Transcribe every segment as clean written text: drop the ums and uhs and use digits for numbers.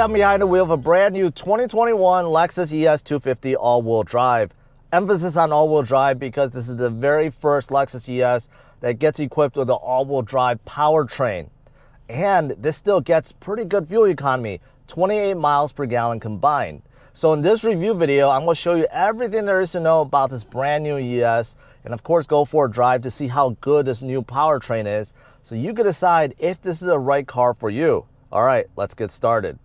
Today I'm behind the wheel of a brand new 2021 Lexus ES 250 all-wheel drive. Emphasis on all-wheel drive because this is the very first Lexus ES that gets equipped with an all-wheel drive powertrain. And this still gets pretty good fuel economy, 28 miles per gallon combined. So in this review video, I'm going to show you everything there is to know about this brand new ES, and of course go for a drive to see how good this new powertrain is, so you can decide if this is the right car for you. All right, let's get started.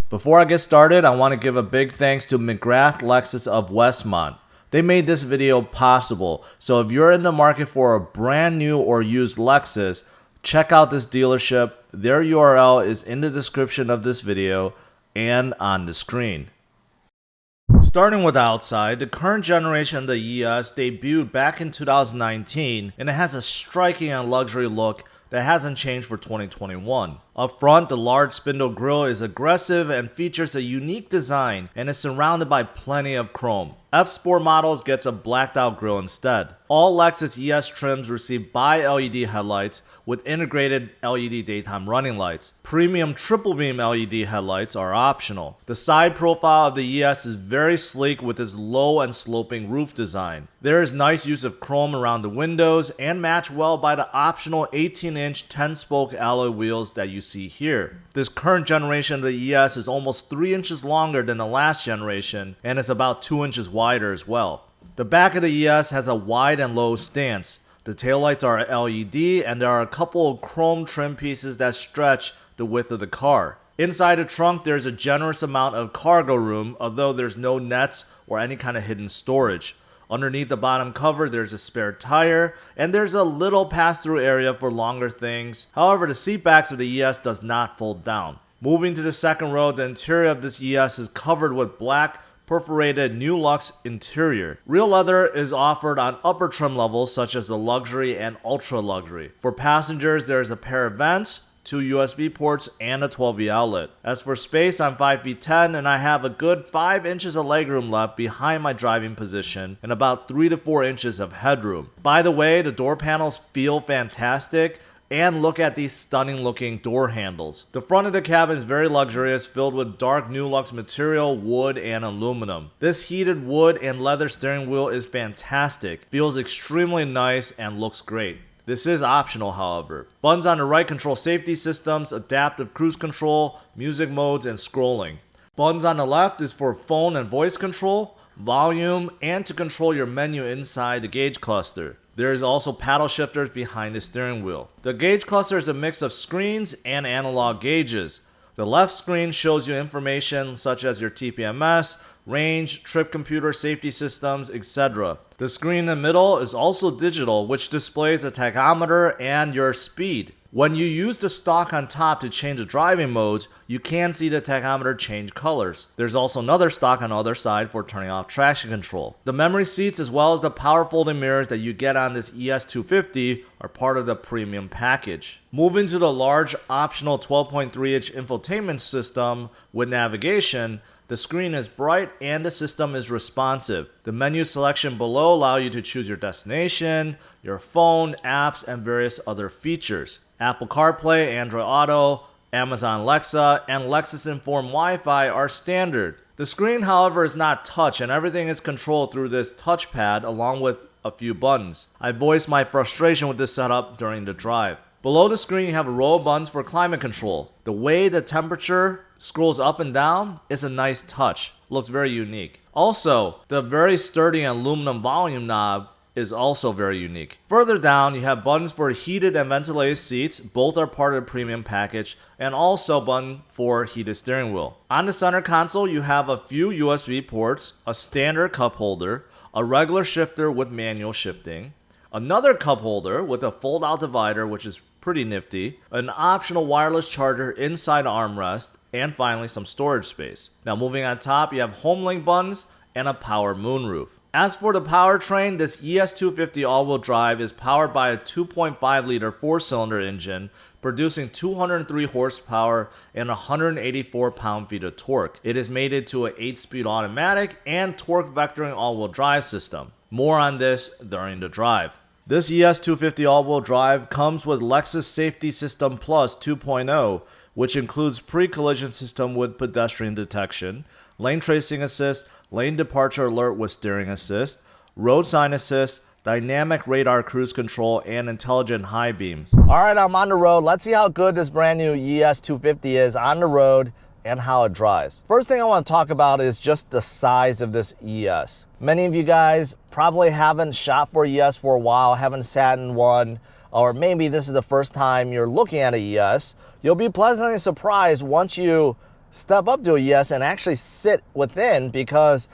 Before I get started, I want to give a big thanks to McGrath Lexus of Westmont. They made this video possible, so if you're in the market for a brand new or used Lexus, check out this dealership. Their URL is in the description of this video and on the screen. Starting with the outside, the current generation of the ES debuted back in 2019, and it has a striking and luxury look that hasn't changed for 2021. Up front, the large spindle grille is aggressive and features a unique design and is surrounded by plenty of chrome. F Sport models gets a blacked out grille instead. All Lexus ES trims receive bi-LED headlights with integrated LED daytime running lights. Premium triple beam LED headlights are optional. The side profile of the ES is very sleek with its low and sloping roof design. There is nice use of chrome around the windows and matched well by the optional 18-inch 10-spoke alloy wheels that you see here. This current generation of the ES is almost 3 inches longer than the last generation and is about 2 inches wider as well. The back of the ES has a wide and low stance. The taillights are LED and there are a couple of chrome trim pieces that stretch the width of the car. Inside the trunk there's a generous amount of cargo room, although there's no nets or any kind of hidden storage. Underneath the bottom cover there's a spare tire and there's a little pass-through area for longer things. However, the seat backs of the ES does not fold down. Moving to the second row, the interior of this ES is covered with black perforated New Lux interior. Real leather is offered on upper trim levels such as the luxury and ultra luxury. For passengers, there is a pair of vents, 2 USB ports, and a 12V outlet. As for space, I'm 5 feet 10 and I have a good 5 inches of legroom left behind my driving position and about 3 to 4 inches of headroom. By the way, the door panels feel fantastic. And look at these stunning looking door handles. The front of the cabin is very luxurious, filled with dark New Lux material, wood, and aluminum. This heated wood and leather steering wheel is fantastic, feels extremely nice, and looks great. This is optional, however. Buttons on the right control safety systems, adaptive cruise control, music modes, and scrolling. Buttons on the left is for phone and voice control, volume, and to control your menu inside the gauge cluster. There is also paddle shifters behind the steering wheel. The gauge cluster is a mix of screens and analog gauges. The left screen shows you information such as your TPMS, range, trip computer, safety systems, etc. The screen in the middle is also digital, which displays the tachometer and your speed. When you use the stalk on top to change the driving modes, you can see the tachometer change colors. There's also another stalk on the other side for turning off traction control. The memory seats as well as the power folding mirrors that you get on this ES 250 are part of the premium package. Moving to the large optional 12.3-inch infotainment system with navigation, the screen is bright and the system is responsive. The menu selection below allows you to choose your destination, your phone, apps, and various other features. Apple CarPlay, Android Auto, Amazon Alexa, and Lexus Inform Wi-Fi are standard. The screen, however, is not touch and everything is controlled through this touchpad along with a few buttons. I voiced my frustration with this setup during the drive. Below the screen you have a row of buttons for climate control. The way the temperature scrolls up and down is a nice touch. Looks very unique. Also, the very sturdy aluminum volume knob is also very unique. Further down, you have buttons for heated and ventilated seats. Both are part of the premium package, and also a button for heated steering wheel. On the center console, you have a few USB ports, a standard cup holder, a regular shifter with manual shifting, another cup holder with a fold-out divider, which is pretty nifty, an optional wireless charger inside the armrest, and finally some storage space. Now moving on top, you have home link buttons and a power moonroof. As for the powertrain, this ES 250 all-wheel drive is powered by a 2.5-liter 4-cylinder engine producing 203 horsepower and 184 pound-feet of torque. It is mated to an 8-speed automatic and torque vectoring all-wheel drive system. More on this during the drive. This ES250 all-wheel drive comes with Lexus Safety System Plus 2.0, which includes pre-collision system with pedestrian detection, lane tracing assist, lane departure alert with steering assist, road sign assist, dynamic radar cruise control, and intelligent high beams. All right, I'm on the road. Let's see how good this brand new ES250 is on the road and how it drives. First thing I want to talk about is just the size of this ES. Many of you guys probably haven't shot for ES for a while, haven't sat in one, or maybe this is the first time you're looking at a ES. You'll be pleasantly surprised once you step up to a ES and actually sit within, because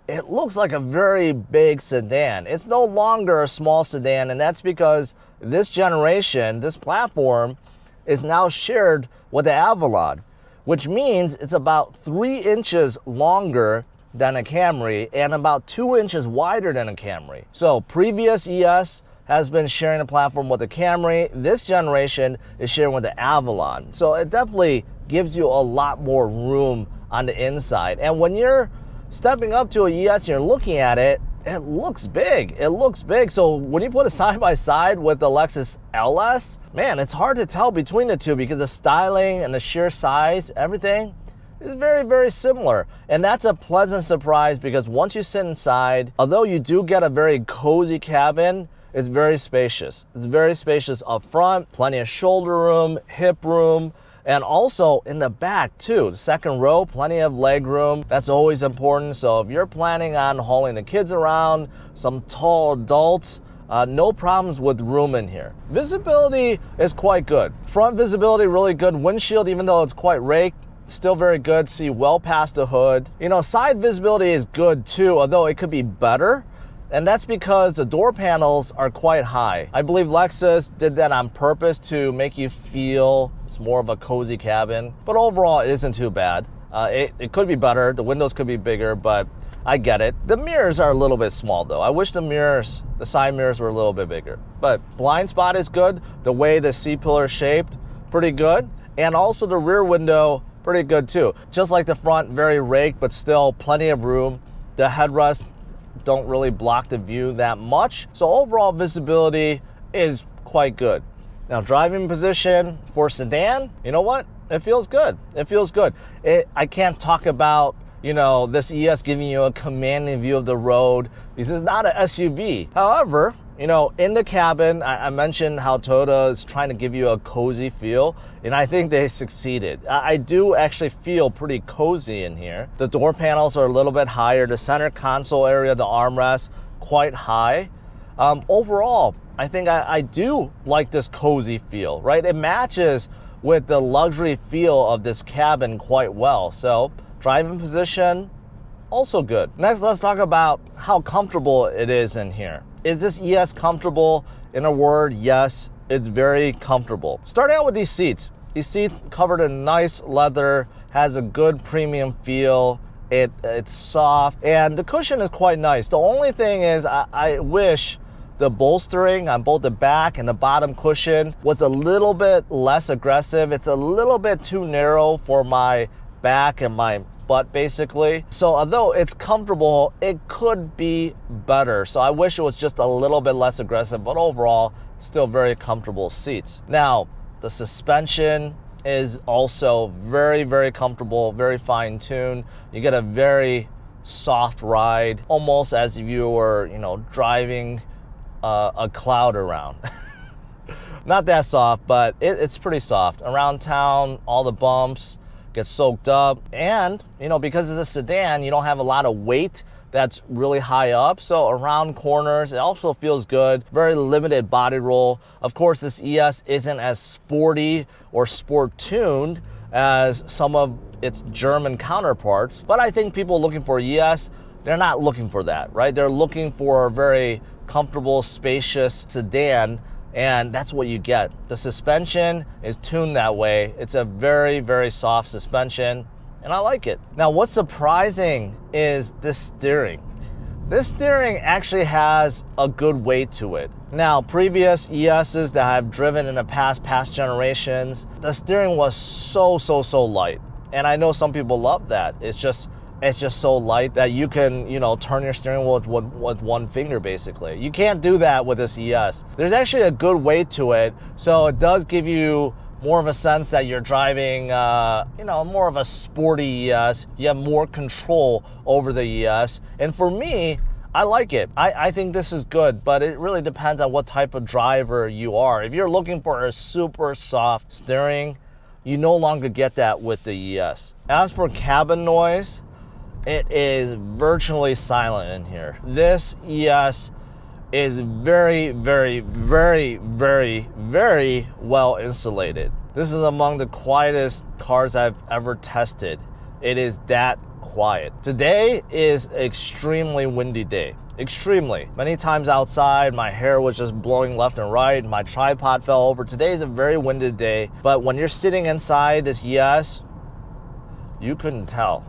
it looks like a very big sedan. It's no longer a small sedan, and that's because this generation, this platform, is now shared with the AWD, which means it's about 3 inches longer than a Camry and about 2 inches wider than a Camry. So previous ES has been sharing the platform with the Camry. This generation is sharing with the AWD. So it definitely gives you a lot more room on the inside. And when you're stepping up to a ES and you're looking at it, it looks big. It looks big. So when you put it side by side with the Lexus LS, man, it's hard to tell between the two because the styling and the sheer size, everything is very, very similar. And that's a pleasant surprise because once you sit inside, although you do get a very cozy cabin, it's very spacious. It's very spacious up front, plenty of shoulder room, hip room, and also in the back too, the second row, plenty of leg room. That's always important. So if you're planning on hauling the kids around, some tall adults, no problems with room in here. Visibility is quite good. Front visibility really good. Windshield, even though it's quite raked, still very good. See well past the hood. You know, side visibility is good too, although it could be better. And that's because the door panels are quite high. I believe Lexus did that on purpose to make you feel it's more of a cozy cabin. But overall, it isn't too bad. It could be better. The windows could be bigger, but I get it. The mirrors are a little bit small though. I wish the side mirrors were a little bit bigger. But blind spot is good. The way the C-pillar is shaped, pretty good. And also the rear window, pretty good too. Just like the front, very raked, but still plenty of room. The headrest don't really block the view that much. So overall visibility is quite good. Now driving position for sedan, you know what? It feels good. It feels good. I can't talk about, you know, this ES giving you a commanding view of the road because it's not an SUV. However, you know, in the cabin, I mentioned how Toyota is trying to give you a cozy feel, and I think they succeeded. I do actually feel pretty cozy in here. The door panels are a little bit higher. The center console area, the armrest, quite high. Overall, I think I do like this cozy feel, right? It matches with the luxury feel of this cabin quite well. So driving position, also good. Next, let's talk about how comfortable it is in here. Is this ES comfortable? In a word, yes, it's very comfortable. Starting out with these seats. These seats covered in nice leather, has a good premium feel. It's soft, and the cushion is quite nice. The only thing is I wish the bolstering on both the back and the bottom cushion was a little bit less aggressive. It's a little bit too narrow for my back and my butt basically. So although it's comfortable, it could be better. So I wish it was just a little bit less aggressive, but overall, still very comfortable seats. Now, the suspension is also very, very comfortable, very fine-tuned. You get a very soft ride, almost as if you were, you know, driving a cloud around. Not that soft, but it's pretty soft. Around town, all the bumps get soaked up, and you know, because it's a sedan, you don't have a lot of weight that's really high up, so around corners it also feels good. Very limited body roll. Of course, this ES isn't as sporty or sport tuned as some of its German counterparts, but I think people looking for ES, they're not looking for that, right? They're looking for a very comfortable, spacious sedan, and that's what you get. The suspension is tuned that way. It's a very, very soft suspension, and I like it. Now, what's surprising is this steering. This steering actually has a good weight to it. Now, previous ESs that I've driven in the past generations, the steering was so light. And I know some people love that. It's just it's just so light that you can, you know, turn your steering wheel with one finger basically. You can't do that with this ES. There's actually a good weight to it, so it does give you more of a sense that you're driving, you know, more of a sporty ES. You have more control over the ES. And for me, I like it. I think this is good, but it really depends on what type of driver you are. If you're looking for a super soft steering, you no longer get that with the ES. As for cabin noise, it is virtually silent in here. This ES is very, very, very, very, very well insulated. This is among the quietest cars I've ever tested. It is that quiet. Today is extremely windy day. Extremely. Many times outside, my hair was just blowing left and right. My tripod fell over. Today is a very windy day, but when you're sitting inside this ES, you couldn't tell.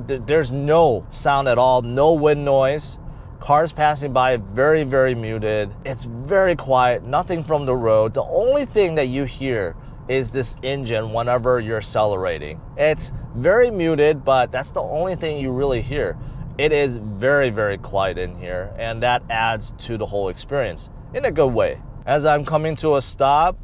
There's no sound at all, no wind noise. Cars passing by, very, very muted. It's very quiet, nothing from the road. The only thing that you hear is this engine whenever you're accelerating. It's very muted, but that's the only thing you really hear. It is very, very quiet in here, and that adds to the whole experience in a good way. As I'm coming to a stop,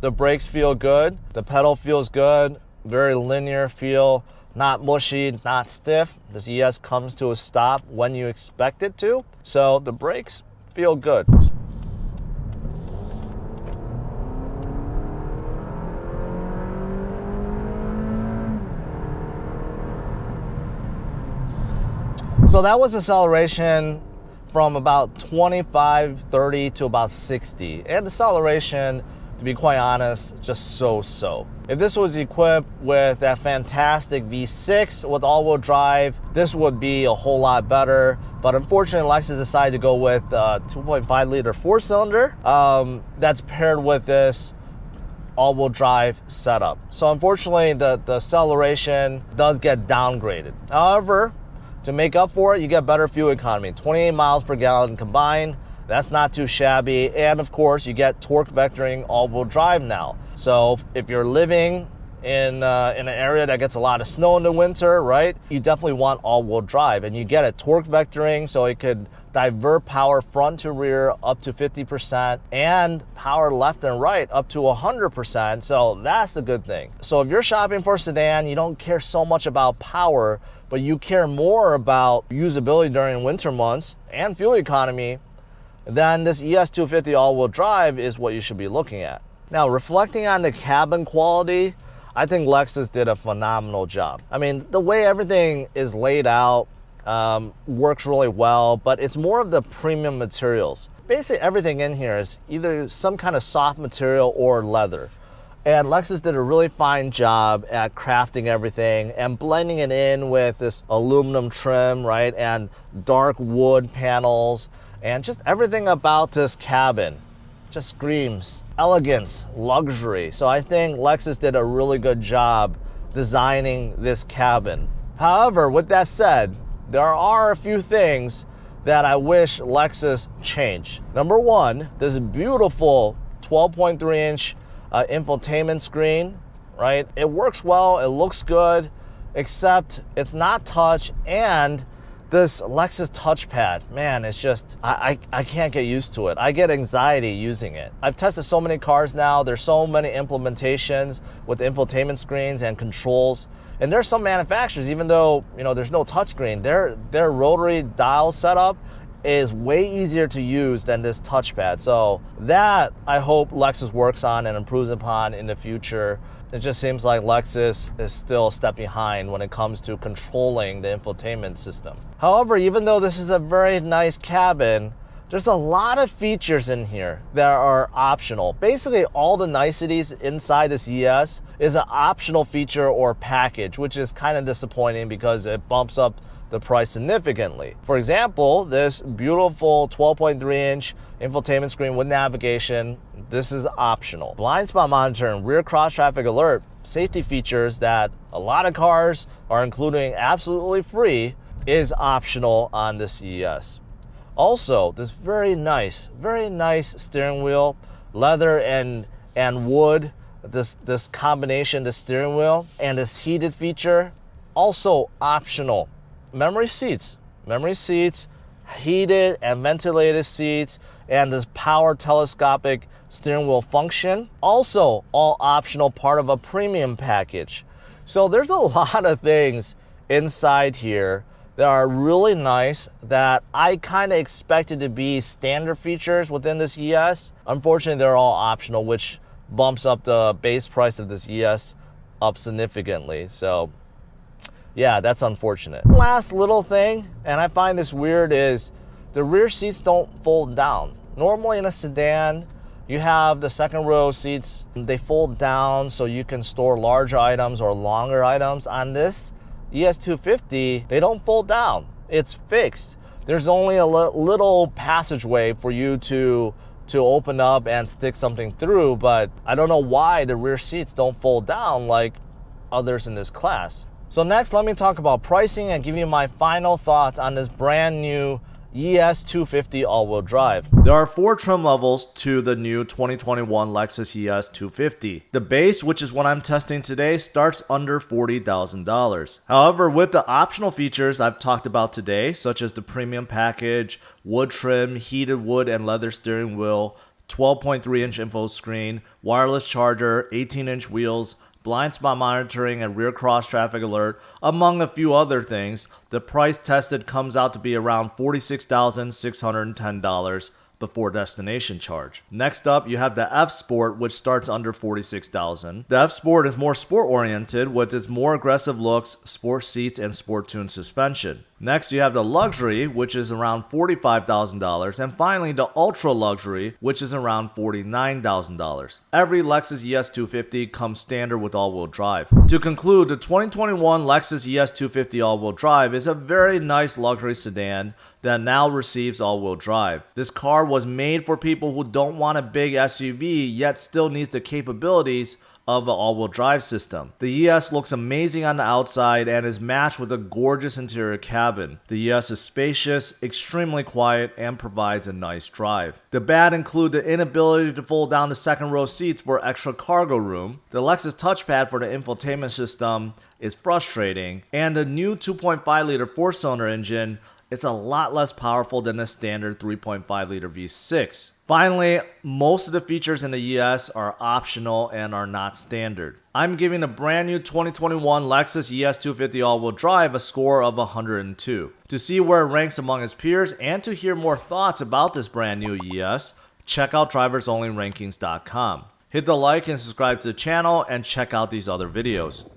the brakes feel good, the pedal feels good, very linear feel. Not mushy, not stiff. This ES comes to a stop when you expect it to, so the brakes feel good. So that was acceleration from about 25, 30 to about 60. And acceleration, to be quite honest, just so-so. If this was equipped with that fantastic V6 with all-wheel drive, this would be a whole lot better. But unfortunately, Lexus decided to go with a 2.5 liter four-cylinder that's paired with this all-wheel drive setup. So unfortunately, the acceleration does get downgraded. However, to make up for it, you get better fuel economy, 28 miles per gallon combined. That's not too shabby. And of course, you get torque vectoring all-wheel drive now. So if you're living in an area that gets a lot of snow in the winter, right, you definitely want all-wheel drive. And you get a torque vectoring, so it could divert power front to rear up to 50% and power left and right up to 100%. So that's the good thing. So if you're shopping for a sedan, you don't care so much about power, but you care more about usability during winter months and fuel economy, then this ES250 all-wheel drive is what you should be looking at. Now, reflecting on the cabin quality, I think Lexus did a phenomenal job. I mean, the way everything is laid out works really well, but it's more of the premium materials. Basically, everything in here is either some kind of soft material or leather. And Lexus did a really fine job at crafting everything and blending it in with this aluminum trim, right, and dark wood panels. And just everything about this cabin just screams elegance, luxury. So I think Lexus did a really good job designing this cabin. However, with that said, there are a few things that I wish Lexus changed. Number one, this beautiful 12.3-inch infotainment screen, right? It works well, it looks good, except it's not touch, and this Lexus touchpad, man, it's just, I can't get used to it. I get anxiety using it. I've tested so many cars now. There's so many implementations with infotainment screens and controls. And there's some manufacturers, even though, you know, there's no touchscreen, their rotary dial setup is way easier to use than this touchpad. So that I hope Lexus works on and improves upon in the future. It just seems like Lexus is still a step behind when it comes to controlling the infotainment system. However, even though this is a very nice cabin, there's a lot of features in here that are optional. Basically, all the niceties inside this ES is an optional feature or package, which is kind of disappointing because it bumps up the price significantly. For example, this beautiful 12.3-inch infotainment screen with navigation, this is optional. Blind spot monitoring, rear cross traffic alert, safety features that a lot of cars are including absolutely free, is optional on this ES. Also, this very nice steering wheel, leather and wood, this combination, the steering wheel, and this heated feature, also optional memory seats, heated and ventilated seats, and this power telescopic steering wheel function. Also, all optional, part of a premium package. So there's a lot of things inside here that are really nice that I kind of expected to be standard features within this ES. Unfortunately, they're all optional, which bumps up the base price of this ES up significantly. So yeah, that's unfortunate. Last little thing, and I find this weird, is the rear seats don't fold down. Normally in a sedan, you have the second row seats, they fold down so you can store larger items or longer items. On this ES250, they don't fold down. It's fixed. There's only a little passageway for you to open up and stick something through, but I don't know why the rear seats don't fold down like others in this class. So next, let me talk about pricing and give you my final thoughts on this brand new ES250 all-wheel drive. There are 4 trim levels to the new 2021 Lexus ES250. The base, which is what I'm testing today, starts under $40,000. However, with the optional features I've talked about today, such as the premium package, wood trim, heated wood and leather steering wheel, 12.3-inch info screen, wireless charger, 18-inch wheels, blind spot monitoring and rear cross traffic alert, among a few other things, the price tested comes out to be around $46,610 before destination charge. Next up, you have the F Sport, which starts under $46,000. The F Sport is more sport oriented with its more aggressive looks, sport seats, and sport tuned suspension. Next, you have the Luxury, which is around $45,000, and finally the Ultra Luxury, which is around $49,000. Every Lexus ES250 comes standard with all-wheel drive. To conclude, the 2021 Lexus ES250 all-wheel drive is a very nice luxury sedan that now receives all-wheel drive. This car was made for people who don't want a big SUV yet still needs the capabilities of an all-wheel drive system. The ES looks amazing on the outside and is matched with a gorgeous interior cabin. The ES is spacious, extremely quiet, and provides a nice drive. The bad include the inability to fold down the second row seats for extra cargo room. The Lexus touchpad for the infotainment system is frustrating, and the new 2.5-liter 4-cylinder engine is a lot less powerful than the standard 3.5-liter V6. Finally, most of the features in the ES are optional and are not standard. I'm giving the brand new 2021 Lexus ES250 all-wheel drive a score of 102. To see where it ranks among its peers and to hear more thoughts about this brand new ES, check out driversonlyrankings.com. Hit the like and subscribe to the channel and check out these other videos.